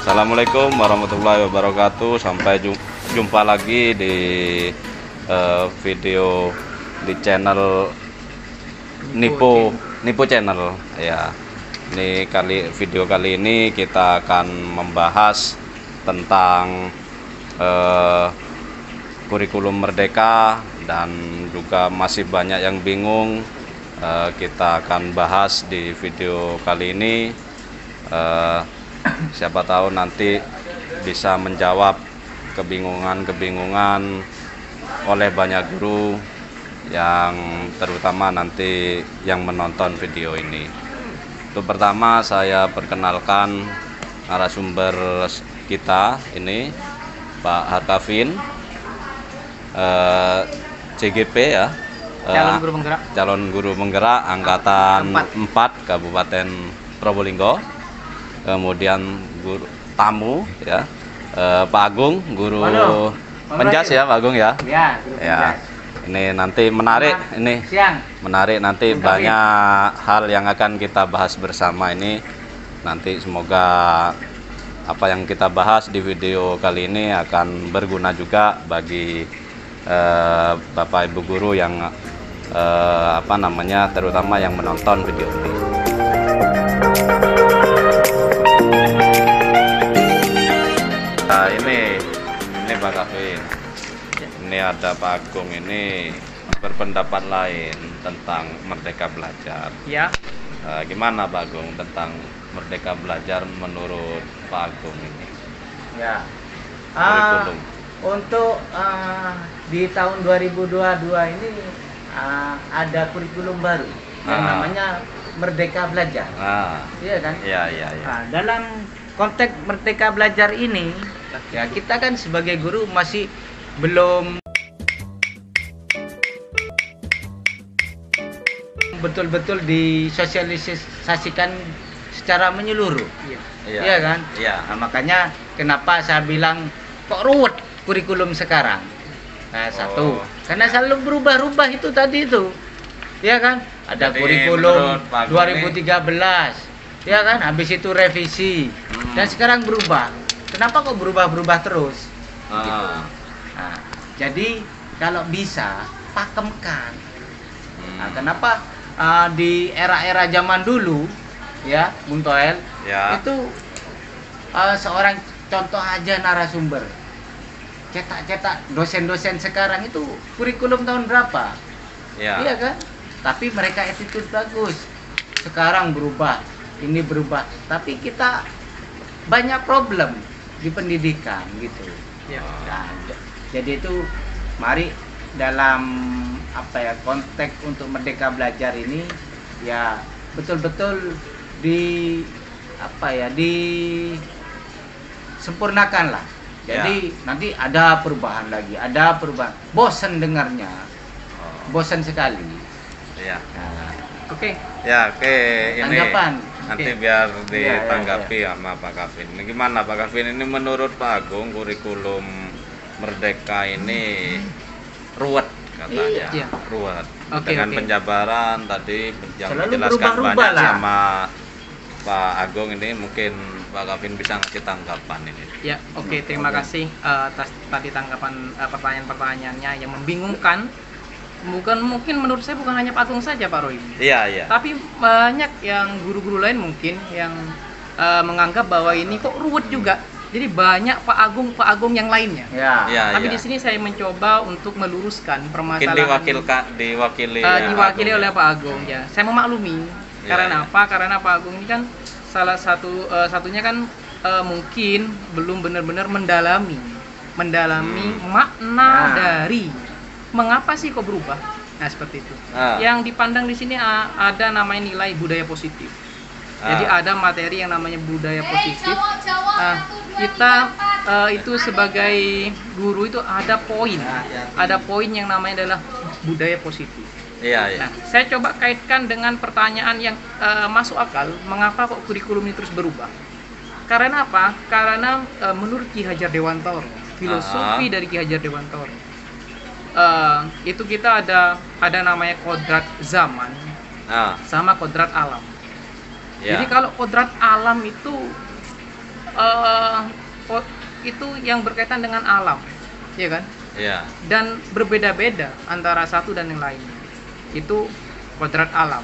Assalamualaikum warahmatullahi wabarakatuh. Sampai jumpa lagi di video di channel Nipo Channel ya. Ini video kali ini kita akan membahas tentang kurikulum Merdeka, dan juga masih banyak yang bingung. Kita akan bahas di video kali ini. Siapa tahu nanti bisa menjawab kebingungan oleh banyak guru, yang terutama nanti yang menonton video ini. Untuk pertama saya perkenalkan narasumber kita ini, Pak Harkavin, CGP ya, calon guru penggerak angkatan 4 Kabupaten Probolinggo. Kemudian guru tamu ya, Pak Agung, guru penjas ya Pak Agung ya. Ya. Ini nanti menarik, menarik nanti banyak hal yang akan kita bahas bersama ini. Nanti semoga apa yang kita bahas di video kali ini akan berguna juga bagi Bapak Ibu guru yang terutama yang menonton video ini. Nah, ini Pak Kavin. Ini ada Pak Agung, ini berpendapat lain tentang Merdeka Belajar. Ya. Gimana Pak Agung tentang Merdeka Belajar menurut Pak Agung ini? Ya. Kurikulum. Untuk di tahun 2022 ini ada kurikulum baru yang namanya Merdeka Belajar. Iya kan? Iya. Nah, dalam konteks Merdeka Belajar ini, ya kita kan sebagai guru masih belum betul-betul disosialisasikan secara menyeluruh. Iya kan? Iya. Nah, makanya kenapa saya bilang kok ruwet kurikulum sekarang. Nah, satu, karena selalu berubah-ubah itu tadi itu. Ya kan? Ada Jadi, kurikulum 2013. Ya kan? Habis itu revisi. Dan sekarang berubah. Kenapa kok berubah-berubah terus? Gitu. Nah, jadi kalau bisa pakemkan. Nah, kenapa di era-era zaman dulu ya, Bung Toel, itu seorang contoh aja narasumber. Cetak-cetak dosen-dosen sekarang itu kurikulum tahun berapa? Iya kan? Tapi mereka attitude bagus. Sekarang berubah, ini berubah. Tapi kita banyak problem di pendidikan gitu. Nah, jadi itu mari dalam konteks untuk Merdeka Belajar ini ya betul-betul disempurnakan lah. Jadi nanti ada perubahan lagi, ada perubahan. Bosan dengarnya, bosan sekali. Iya. Nah, oke. Ini Tanggapan. Nanti biar ditanggapi sama Pak Kavin. Ini gimana Pak Kavin? Ini menurut Pak Agung kurikulum Merdeka ini ruwet katanya. Ruwet. Dengan penjabaran tadi yang dijelaskan banyak sama Pak Agung, ini mungkin Pak Kavin bisa ngasih tanggapan ini. Ya, terima kasih atas tadi tanggapan pertanyaan-pertanyaannya yang membingungkan. Mungkin menurut saya bukan hanya Pak Agung saja, Pak Roy. Iya. Tapi banyak yang guru-guru lain mungkin yang menganggap bahwa ini kok ruwet juga. Jadi banyak Pak Agung yang lainnya. Tapi di sini saya mencoba untuk meluruskan permasalahan. Diwakili oleh Pak Agung ya. Saya memaklumi. Karena apa? Karena Pak Agung ini kan satunya kan mungkin belum benar-benar mendalami makna dari mengapa sih kok berubah. Nah, seperti itu. Yang dipandang di sini ada namanya nilai budaya positif. Jadi ada materi yang namanya budaya positif. Kita itu sebagai guru itu ada poin yang namanya adalah budaya positif. Nah, saya coba kaitkan dengan pertanyaan yang masuk akal, mengapa kok kurikulum ini terus berubah? Karena apa? Karena menurut Ki Hajar Dewantoro, filosofi dari Ki Hajar Dewantoro, itu kita ada namanya kodrat zaman sama kodrat alam. Jadi kalau kodrat alam itu itu yang berkaitan dengan alam, ya kan? Iya. Dan berbeda-beda antara satu dan yang lain. Itu kodrat alam.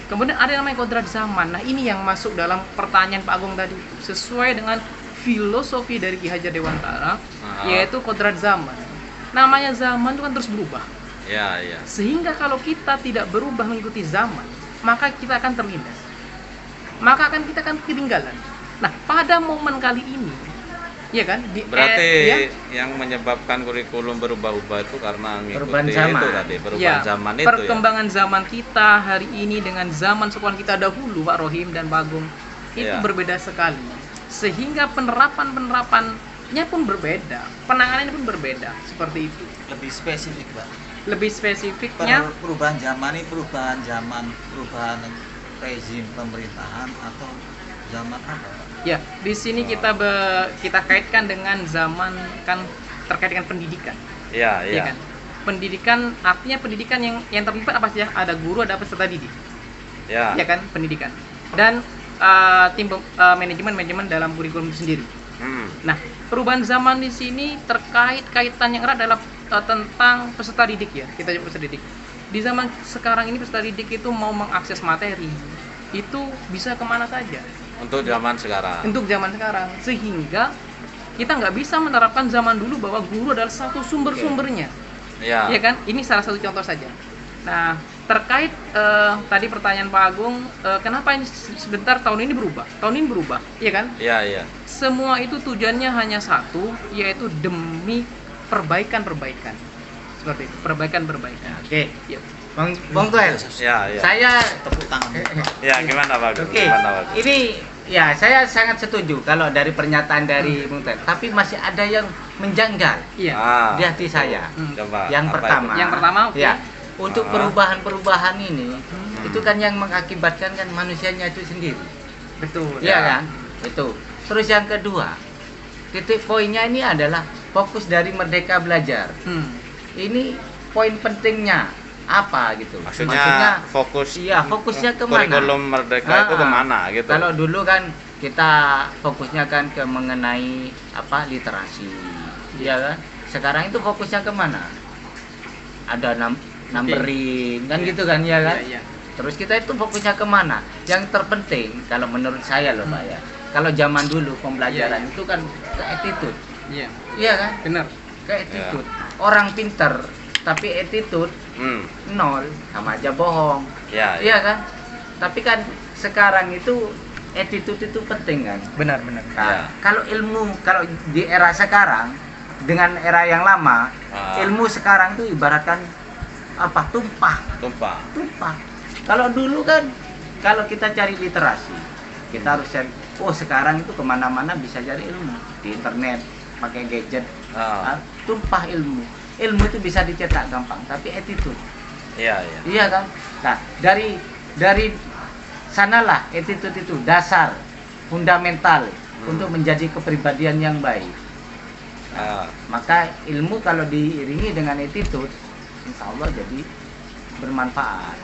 Kemudian ada yang namanya kodrat zaman. Nah, ini yang masuk dalam pertanyaan Pak Agung tadi, sesuai dengan filosofi dari Ki Hajar Dewantara, yaitu kodrat zaman. Namanya zaman itu kan terus berubah. Iya, iya. Sehingga kalau kita tidak berubah mengikuti zaman, maka kita akan terlindas. Maka kita akan ketinggalan. Nah, pada momen kali ini, ya kan? Berarti yang menyebabkan kurikulum berubah-ubah itu karena mengikuti itu tadi, perubahan zaman itu. Perkembangan zaman kita hari ini dengan zaman sekolah kita dahulu, Pak Rohim dan Pak Agung, itu berbeda sekali. Sehingga penerapannya pun berbeda, penanganannya pun berbeda, seperti itu. Lebih spesifik, Pak. Lebih spesifiknya perubahan zaman ini perubahan rezim pemerintahan atau zaman apa, Pak? Ya, di sini kita kaitkan dengan zaman kan terkait dengan pendidikan. Iya, iya. Ya kan? Pendidikan artinya pendidikan yang terlibat apa saja? Ada guru, ada peserta didik. Ya. Ya kan, pendidikan. Dan tim manajemen dalam kurikulum itu sendiri. Nah, perubahan zaman di sini kaitan yang erat adalah tentang peserta didik ya. Kita sebut peserta didik. Di zaman sekarang ini peserta didik itu mau mengakses materi itu bisa kemana saja. Untuk zaman sekarang. Untuk zaman sekarang, sehingga kita nggak bisa menerapkan zaman dulu bahwa guru adalah satu sumber-sumbernya. Iya. Ya kan? Ini salah satu contoh saja. Nah, terkait tadi pertanyaan Pak Agung, kenapa ini sebentar tahun ini berubah? Tahun ini berubah, ya kan? Iya, iya. Semua itu tujuannya hanya satu, yaitu demi perbaikan. Seperti itu, perbaikan. Oke. Yuk. Bang Tuel, Ya, ya. saya Tepuk tangan. Ya, gimana Pak? Oke. Ini ya saya sangat setuju kalau dari pernyataan dari Bung Tuel. Tapi masih ada yang menjanggal Iya. di hati saya. Coba. Yang apa pertama. Yang pertama, oke. Ya. Untuk perubahan-perubahan ini, itu kan yang mengakibatkan kan manusianya itu sendiri. Betul. Iya kan? Itu. Terus yang kedua, titik poinnya ini adalah fokus dari Merdeka Belajar. Ini poin pentingnya apa gitu? Maksudnya fokus. Iya, fokusnya kemana? Kurikulum Merdeka itu kemana gitu? Kalau dulu kan kita fokusnya kan ke mengenai apa literasi, ya kan? Sekarang itu fokusnya kemana? Ada numbering kan gitu kan ya kan? Iya. Terus kita itu fokusnya kemana? Yang terpenting kalau menurut saya loh Pak ya. Kalau zaman dulu pembelajaran itu kan ke attitude. Iya. Iya kan? Benar. Ke attitude. Orang pinter tapi attitude nol sama aja bohong. Ya, Iya kan? Tapi kan sekarang itu attitude itu penting kan? Benar. Nah, kalau ilmu kalau di era sekarang dengan era yang lama, ilmu sekarang itu ibaratkan apa? Tumpah. Kalau dulu kan kalau kita cari literasi, kita harus cari. Oh sekarang itu kemana-mana bisa cari ilmu di internet, pakai gadget, tumpah ilmu. Ilmu itu bisa dicetak gampang, tapi attitude. Iya kan? Nah dari sanalah attitude itu dasar fundamental untuk menjadi kepribadian yang baik. Maka ilmu kalau diiringi dengan attitude, insya Allah jadi bermanfaat.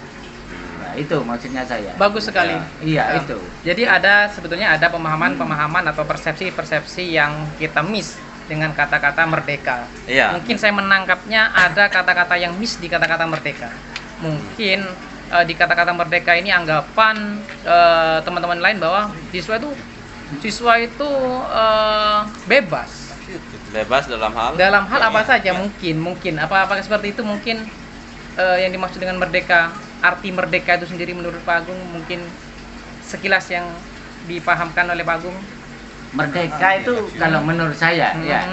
Nah, itu maksudnya saya. Bagus sekali. Iya, itu. Jadi sebetulnya ada pemahaman atau persepsi yang kita miss dengan kata-kata merdeka. Iya. Mungkin saya menangkapnya ada kata-kata yang miss di kata-kata merdeka. Mungkin di kata-kata merdeka ini anggapan teman-teman lain bahwa siswa itu bebas dalam hal apa saja. Mungkin apakah seperti itu? Mungkin yang dimaksud dengan merdeka, arti merdeka itu sendiri menurut Pak Agung mungkin sekilas yang dipahamkan oleh Pak Agung. Merdeka itu kalau menurut saya ya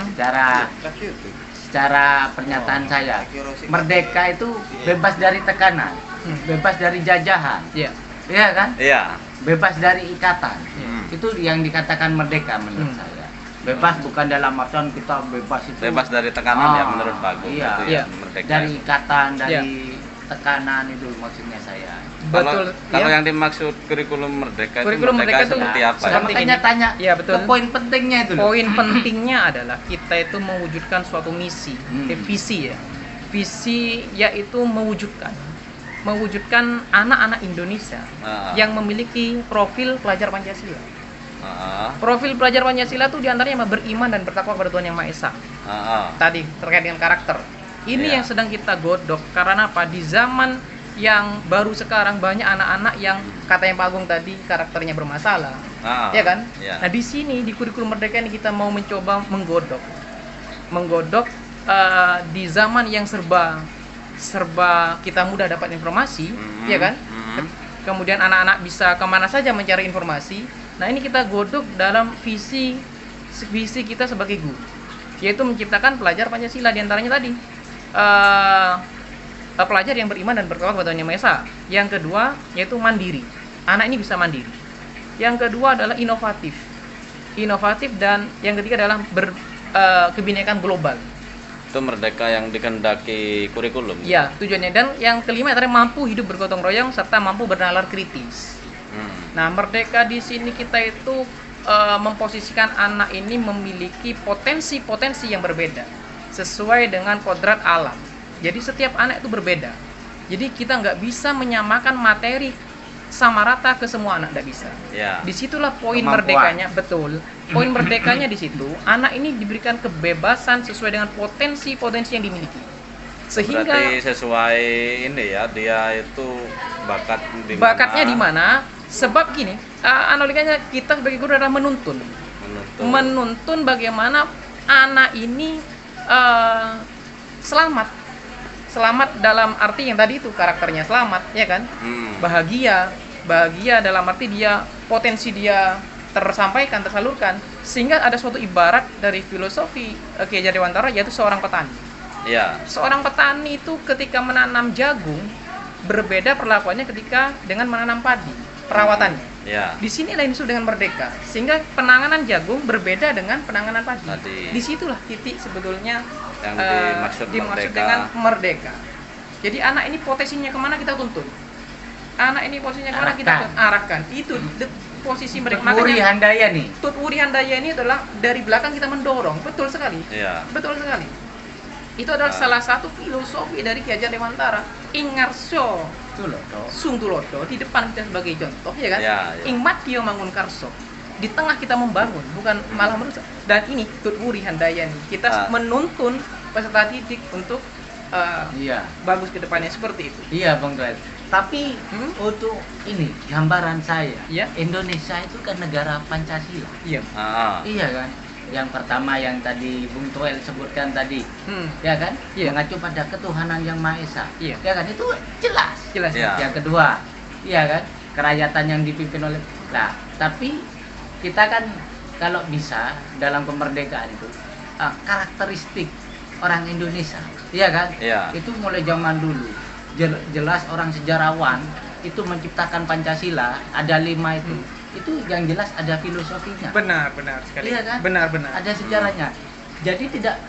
secara pernyataan saya, merdeka itu bebas dari tekanan, bebas dari jajahan. Iya kan? Iya. Bebas dari ikatan. Itu yang dikatakan merdeka menurut saya. Bebas bukan dalam artian kita bebas itu bebas dari tekanan ya menurut Pak Agung. Iya. Itu ya, merdeka. Dari ikatan, dari tekanan itu maksudnya saya. Betul. Kalau yang dimaksud kurikulum merdeka merdeka itu seperti apa ya? Makanya tanya betul. ke poin pentingnya itu loh. Poin pentingnya adalah kita itu mewujudkan suatu misi, visi ya. Visi yaitu mewujudkan anak-anak Indonesia yang memiliki profil pelajar Pancasila. Profil pelajar Pancasila itu diantaranya beriman dan bertakwa kepada Tuhan Yang Maha Esa. Tadi terkait dengan karakter. Ini yang sedang kita godok karena apa? Di zaman yang baru sekarang banyak anak-anak yang katanya Pak Agung tadi karakternya bermasalah, ya kan? Nah di sini di kurikulum Merdeka ini kita mau mencoba menggodok di zaman yang serba kita mudah dapat informasi, ya kan? Kemudian anak-anak bisa kemana saja mencari informasi. Nah ini kita godok dalam visi kita sebagai guru, yaitu menciptakan pelajar Pancasila, diantaranya tadi pelajar yang beriman dan bertakwa kepada Tuhan Yang Maha Esa. Yang kedua yaitu mandiri, anak ini bisa mandiri. Yang kedua adalah inovatif, dan yang ketiga adalah kebinekaan global. Itu Merdeka yang dikehendaki kurikulum. Ya, tujuannya. Dan yang kelima adalah mampu hidup bergotong royong serta mampu bernalar kritis. Nah, Merdeka di sini kita itu memposisikan anak ini memiliki potensi-potensi yang berbeda sesuai dengan kodrat alam. Jadi setiap anak itu berbeda. Jadi kita nggak bisa menyamakan materi sama rata ke semua anak, nggak bisa. Disitulah poin merdekanya, betul. Poin merdekanya di situ, anak ini diberikan kebebasan sesuai dengan potensi-potensi yang dimiliki. Sehingga berarti sesuai ini ya, dia itu bakatnya di mana? Sebab gini, analoginya kita sebagai guru adalah menuntun bagaimana anak ini selamat dalam arti yang tadi itu karakternya selamat, ya kan? Bahagia dalam arti dia potensi dia tersampaikan, tersalurkan, sehingga ada suatu ibarat dari filosofi Ki Hajar Dewantara, yaitu seorang petani. Seorang petani itu ketika menanam jagung berbeda perlakuannya ketika dengan menanam padi, perawatannya. Di sini lain disebut dengan merdeka, sehingga penanganan jagung berbeda dengan penanganan padi. Disitulah titik sebetulnya yang dimaksud dengan merdeka. Jadi anak ini potensinya kemana kita tuntun, anak ini posisinya kemana kita arahkan. Itu posisi mereka. Makanya Tut Wuri Handaya ini adalah dari belakang kita mendorong. Betul sekali. Betul sekali. Itu adalah salah satu filosofi dari Ki Hajar Dewantara. Ingarso Sung Tulodo di depan kita sebagai contoh, ya kan? Ingmat Kio Mangun Karso. Di tengah kita membangun, bukan malah merusak. Dan ini Tut Wuri Handaya nih. Kita menuntun peserta didik untuk bagus ke depannya seperti itu. Iya, Bang Tuel. Tapi untuk ini gambaran saya, Indonesia itu kan negara Pancasila. Iya kan? Yang pertama yang tadi Bung Toel sebutkan tadi, ya kan? Mengacu pada ketuhanan Yang Maha Esa. Ya kan? Itu jelas. Yang kedua, iya kan? Kerakyatan yang dipimpin oleh. Nah, tapi kita kan kalau bisa dalam kemerdekaan itu karakteristik orang Indonesia, iya kan? Itu mulai zaman dulu. Jelas orang sejarawan itu menciptakan Pancasila, ada 5 itu. Itu yang jelas ada filosofinya. Benar sekali. Iya kan? Benar. Ada sejarahnya. Jadi tidak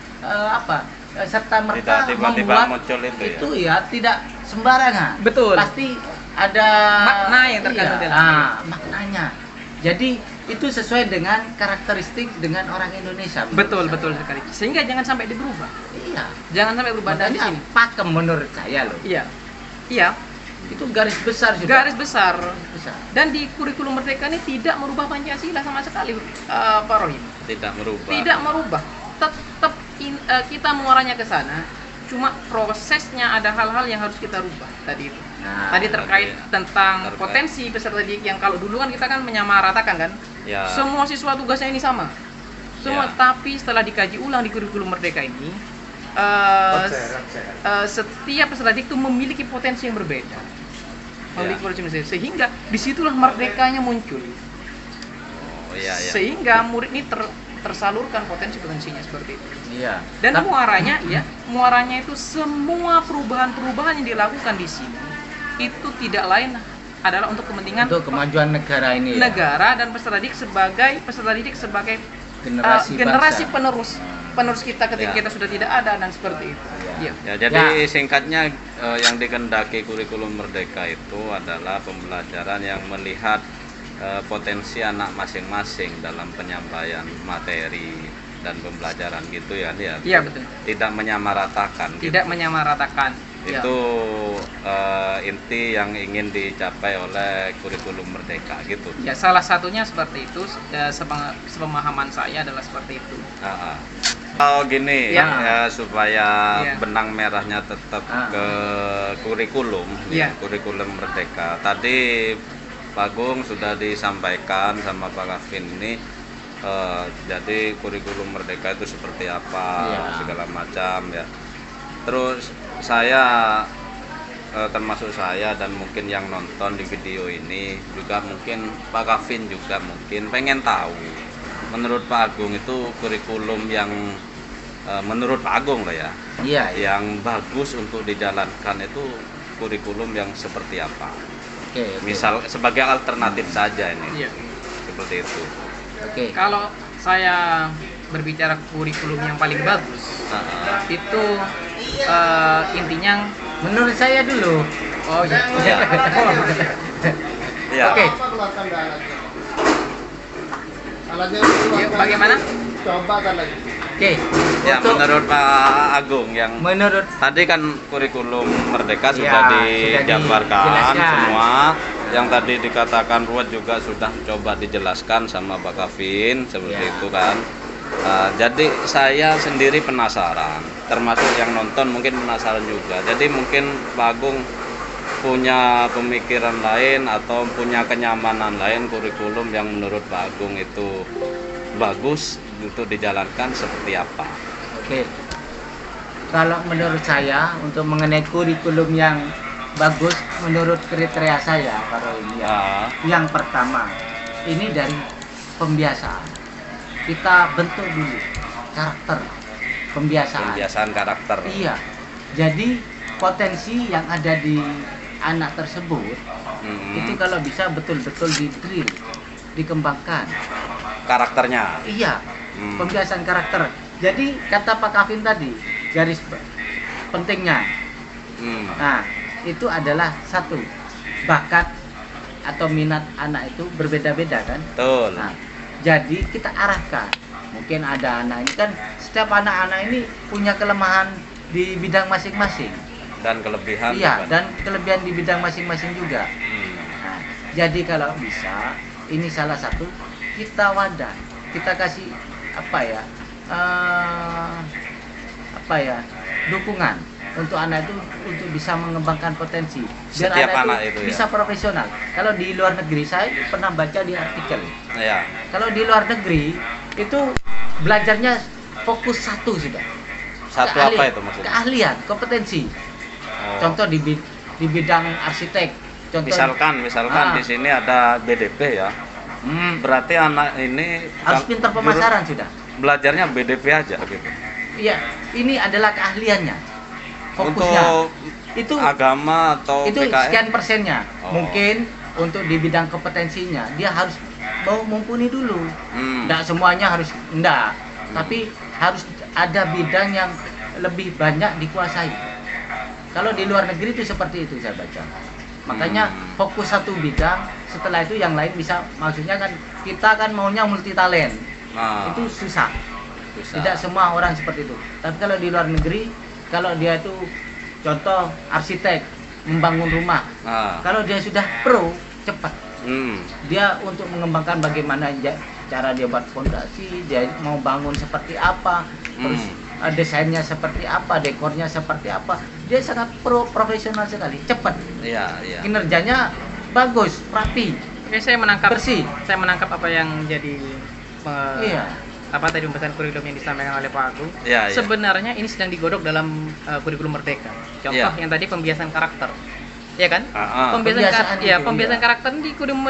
serta merta membuat itu ya tidak sembarangan. Betul. Pasti ada makna yang terkandung dalam maknanya. Jadi itu sesuai dengan karakteristik dengan orang Indonesia. Betul sekali. Sehingga jangan sampai berubah. Jangan sampai berubah dari sini. Pakem menurut saya loh. Iya. Itu garis besar juga. Garis besar. Dan di kurikulum Merdeka ini tidak merubah Pancasila sama sekali, Pak Rohim. Tidak merubah. Tetap kita mengarahnya ke sana. Cuma prosesnya ada hal-hal yang harus kita rubah tadi itu. Tadi terkait tentang potensi peserta didik yang kalau dulu kan kita kan menyamaratakan kan. Semua siswa tugasnya ini sama. Tapi setelah dikaji ulang di kurikulum Merdeka ini, setiap peserta didik itu memiliki potensi yang berbeda. Sehingga disitulah merdekanya muncul. Sehingga murid ini tersalurkan potensinya seperti itu. Dan muaranya itu semua perubahan yang dilakukan di sini itu tidak lain adalah untuk kepentingan kemajuan negara ini. Negara dan peserta didik sebagai generasi penerus kita ketika kita sudah tidak ada dan seperti itu. Jadi singkatnya yang dikehendaki kurikulum Merdeka itu adalah pembelajaran yang melihat potensi anak masing-masing dalam penyampaian materi dan pembelajaran gitu ya. Iya betul. Tidak menyamaratakan. Tidak menyamaratakan. Ya. Itu inti yang ingin dicapai oleh kurikulum Merdeka gitu. Ya, salah satunya seperti itu. Sepemahaman saya adalah seperti itu. Kalau gini Ya. ya, supaya Ya. benang merahnya tetap ke kurikulum, kurikulum Merdeka. Tadi Pak Agung sudah disampaikan sama Pak Kavin ini, jadi kurikulum Merdeka itu seperti apa, segala macam ya. Terus saya termasuk saya dan mungkin yang nonton di video ini juga mungkin Pak Kavin juga mungkin pengen tahu menurut Pak Agung itu kurikulum yang menurut Pak Agung lah ya, yang bagus untuk dijalankan itu kurikulum yang seperti apa? Misal sebagai alternatif saja ini, seperti itu. Kalau saya berbicara kurikulum yang paling bagus, itu intinya menurut saya dulu. Oh ya. Ya. Oke. Bagaimana? Oke. Ya, menurut Pak Agung yang menurut tadi kan kurikulum Merdeka sudah dijabarkan semua. Yang tadi dikatakan Ruwet juga sudah coba dijelaskan sama Pak Kavin seperti itu kan. Jadi saya sendiri penasaran, termasuk yang nonton mungkin penasaran juga. Jadi mungkin Pak Agung punya pemikiran lain atau punya kenyamanan lain kurikulum yang menurut Pak Agung itu bagus untuk dijalankan seperti apa? Kalau menurut saya untuk mengenai kurikulum yang bagus menurut kriteria saya kalau ini yang pertama ini dari pembiasaan. Kita bentuk dulu karakter, pembiasaan karakter. Iya. Jadi potensi yang ada di anak tersebut itu kalau bisa betul-betul di-drill, dikembangkan karakternya. Iya. Pembiasaan karakter. Jadi kata Pak Kavin tadi, garis pentingnya. Nah, itu adalah satu, bakat atau minat anak itu berbeda-beda kan? Betul. Nah, jadi kita arahkan. Mungkin ada anak ini kan, setiap anak-anak ini punya kelemahan di bidang masing-masing dan kelebihan. Iya, dan kelebihan di bidang masing-masing juga. Nah, jadi kalau bisa, ini salah satu kita wadah, kita kasih dukungan untuk anak itu untuk bisa mengembangkan potensi. Biar setiap anak itu bisa profesional. Kalau di luar negeri, saya pernah baca di artikel. Ya. Kalau di luar negeri itu belajarnya fokus satu sudah. Satu keahlian, apa itu maksudnya? Keahlian, kompetensi. Contoh di bidang arsitek. Contoh, misalkan di sini ada BDP ya. Berarti anak ini harus pintar pemasaran sudah. Belajarnya BDP aja gitu. Iya, ini adalah keahliannya. Fokusnya. Untuk itu agama atau itu PKN? sekian persennya. Mungkin untuk di bidang kompetensinya dia harus mau mumpuni dulu. Enggak semuanya harus tapi harus ada bidang yang lebih banyak dikuasai. Kalau di luar negeri itu seperti itu saya baca. Makanya fokus satu bidang, setelah itu yang lain bisa, maksudnya kan kita kan maunya multi talent. Itu susah. Tidak semua orang seperti itu. Tapi kalau di luar negeri, kalau dia itu contoh arsitek membangun rumah. Kalau dia sudah pro, cepat. Dia untuk mengembangkan bagaimana cara dia buat fondasi, dia mau bangun seperti apa, terus desainnya seperti apa, dekornya seperti apa. Dia sangat profesional sekali, cepat. Iya. Kinerjanya bagus, rapi. Oke, saya menangkap bersih. Saya menangkap apa yang jadi apa tadi pembahasan kurikulum yang disampaikan oleh Pak Agung. Sebenarnya ini sedang digodok dalam kurikulum Merdeka. Contoh yang tadi pembiasaan karakter. Ya kan? Pembiasaan karakter di kurikulum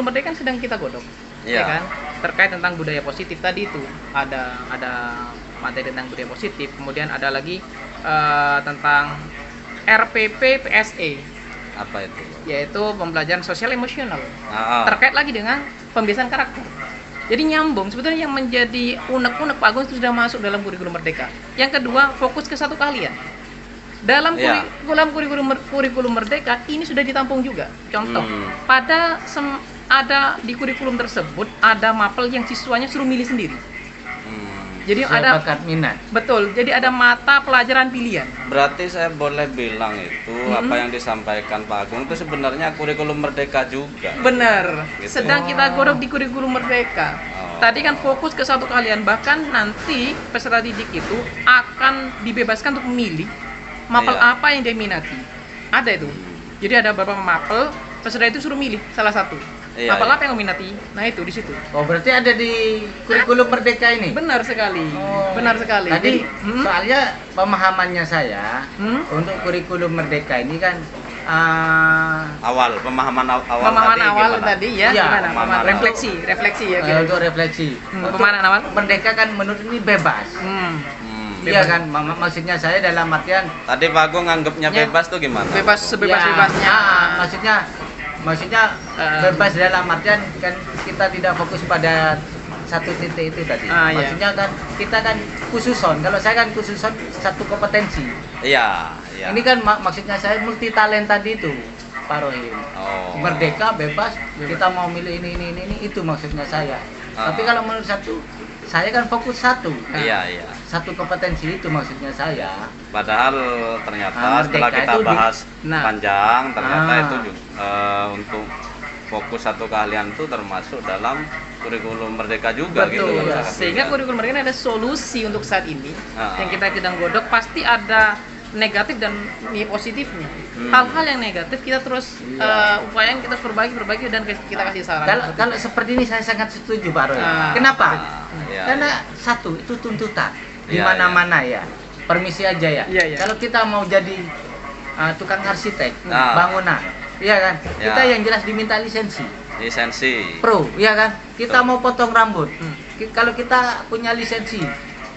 Merdeka sedang kita godok. Ya kan? Terkait tentang budaya positif tadi itu ada materi tentang budaya positif, kemudian ada lagi tentang RPP PSE. Apa itu? Yaitu pembelajaran sosial emosional. Terkait lagi dengan pembiasaan karakter. Jadi nyambung, sebetulnya yang menjadi unek-unek Pak Agung itu sudah masuk dalam kurikulum Merdeka. Yang kedua, fokus ke satu keahlian. Dalam kurikulum Merdeka ini sudah ditampung juga. Contoh, ada di kurikulum tersebut ada mapel yang siswanya suruh milih sendiri. Jadi ada bakat minat. Betul. Jadi ada mata pelajaran pilihan. Berarti saya boleh bilang itu apa yang disampaikan Pak Agung itu sebenarnya kurikulum merdeka juga. Benar. Gitu. Sedang kita godok di kurikulum merdeka. Tadi kan fokus ke satu keahlian, bahkan nanti peserta didik itu akan dibebaskan untuk memilih mapel apa yang dia minati. Ada itu. Jadi ada beberapa mapel, peserta itu suruh milih salah satu. Mapel apa yang minati? Nah itu di situ. Oh berarti ada di kurikulum merdeka ini? Benar sekali. Benar sekali. Tadi soalnya pemahamannya saya untuk kurikulum merdeka ini kan pemahaman awal tadi ya, gimana? Refleksi ya. Untuk refleksi. Pemahaman awal merdeka kan menurut ini bebas. Iya kan, maksudnya saya dalam artian. Tadi Pak Agung nganggapnya bebas tuh gimana? Bebas sebebas-bebasnya. Maksudnya bebas dalam artian kan kita tidak fokus pada satu titik itu tadi. Maksudnya kan kita kan khususon. Kalau saya kan khususon satu kompetensi. Iya. Ini kan maksudnya saya multi talent tadi itu, Pak Rohim. Merdeka, bebas, kita mau milih ini itu maksudnya saya. Tapi kalau menurut saya kan fokus satu. Iya. Satu kompetensi itu maksudnya saya. Padahal ternyata setelah kita bahas panjang, ternyata itu untuk fokus satu keahlian itu termasuk dalam kurikulum merdeka juga. Betul, gitu. Sehingga kurikulum merdeka ada solusi untuk saat ini yang kita sedang godok, pasti ada negatif dan positifnya. Hal-hal yang negatif kita terus upayakan, kita perbaiki dan kita kasih saran. Kalau seperti ini saya sangat setuju Pak Roy. Kenapa? Karena satu itu tuntutan di mana-mana ya. Permisi aja ya. Kalau kita mau jadi tukang arsitek bangunan, iya kan? Kita yang jelas diminta lisensi pro, iya kan? Kita mau potong rambut, kalau kita punya lisensi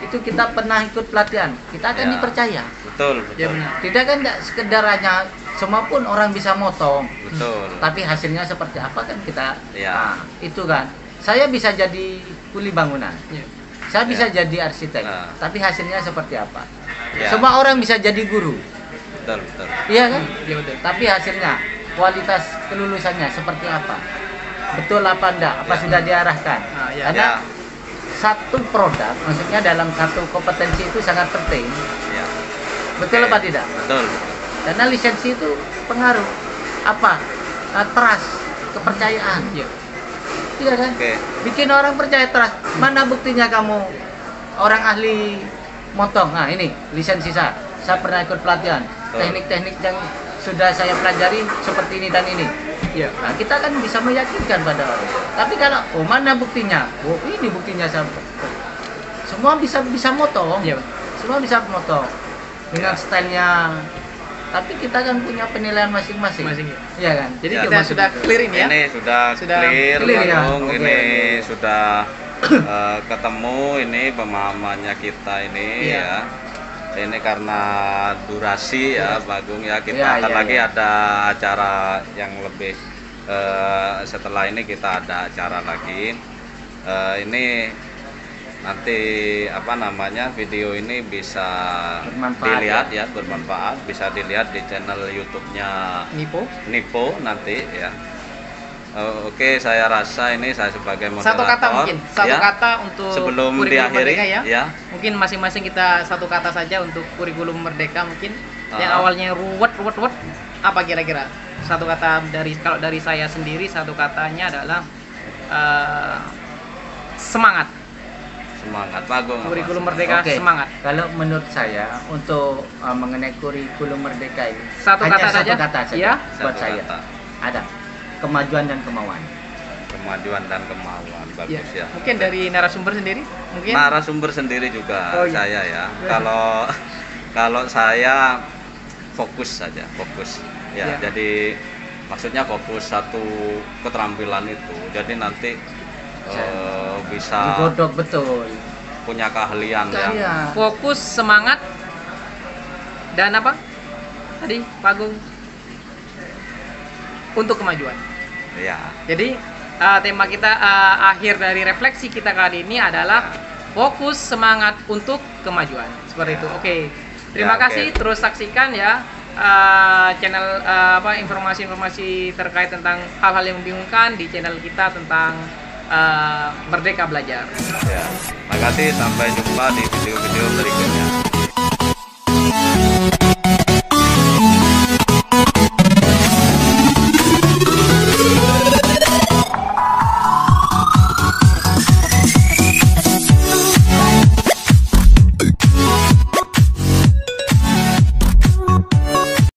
itu kita pernah ikut pelatihan, kita akan dipercaya. Betul. Ya, tidak kan tidak sekedar hanya semua pun orang bisa motong. Betul. Tapi hasilnya seperti apa kan kita itu kan. Saya bisa jadi kuli bangunan. Saya bisa jadi arsitek. Tapi hasilnya seperti apa? Semua orang bisa jadi guru. Betul. Iya kan? Ya, betul. Tapi hasilnya kualitas kelulusannya seperti apa? Betul apa enggak? Apa sudah diarahkan? Karena satu produk, maksudnya dalam satu kompetensi itu sangat penting. Betul apa tidak? Betul. Karena lisensi itu pengaruh apa? Trust, kepercayaan. Iya kan? Bikin orang percaya trust. Mana buktinya kamu orang ahli motong? Nah ini lisensi saya pernah ikut pelatihan. Teknik-teknik yang sudah saya pelajari seperti ini dan ini. Nah, kita kan bisa meyakinkan pada orang. Tapi kalau mana buktinya? Ini buktinya semua bisa motong. Semua bisa motong dengan stylenya. Tapi kita kan punya penilaian masing-masing. Iya kan? Jadi kita sudah clear ini ya. Ini sudah clear ini sudah ketemu ini pemahamannya kita ini ya. Ini karena durasi ya Pak Agung ya, kita lagi ada acara yang lebih setelah ini kita ada acara lagi. Ini nanti video ini bisa dilihat bermanfaat, bisa dilihat di channel YouTube-nya Nipo nanti ya. Oke, saya rasa ini saya sebagai moderator. Satu kata untuk sebelum diakhiri ya. Mungkin masing-masing kita satu kata saja untuk kurikulum merdeka mungkin. Yang awalnya ruwet, apa kira-kira? Satu kata kalau dari saya sendiri, satu katanya adalah semangat. Pak Agung. Kurikulum merdeka semangat. Kalau menurut saya untuk mengenai kurikulum merdeka ini satu kata saja ya buat saya. Ada kemajuan dan kemauan. Bagus ya. Mungkin dari narasumber sendiri? Narasumber sendiri juga saya ya. Kalau saya fokus saja. Jadi maksudnya fokus satu keterampilan itu. Jadi nanti bisa digodok betul. Punya keahlian yang fokus, semangat dan apa? Tadi Pak Agung untuk kemajuan. Jadi tema kita akhir dari refleksi kita kali ini adalah fokus, semangat untuk kemajuan. Seperti itu. Oke. Terima kasih. Terus saksikan ya channel informasi-informasi terkait tentang hal-hal yang membingungkan di channel kita tentang merdeka belajar. Ya, makasih, sampai jumpa di video-video berikutnya.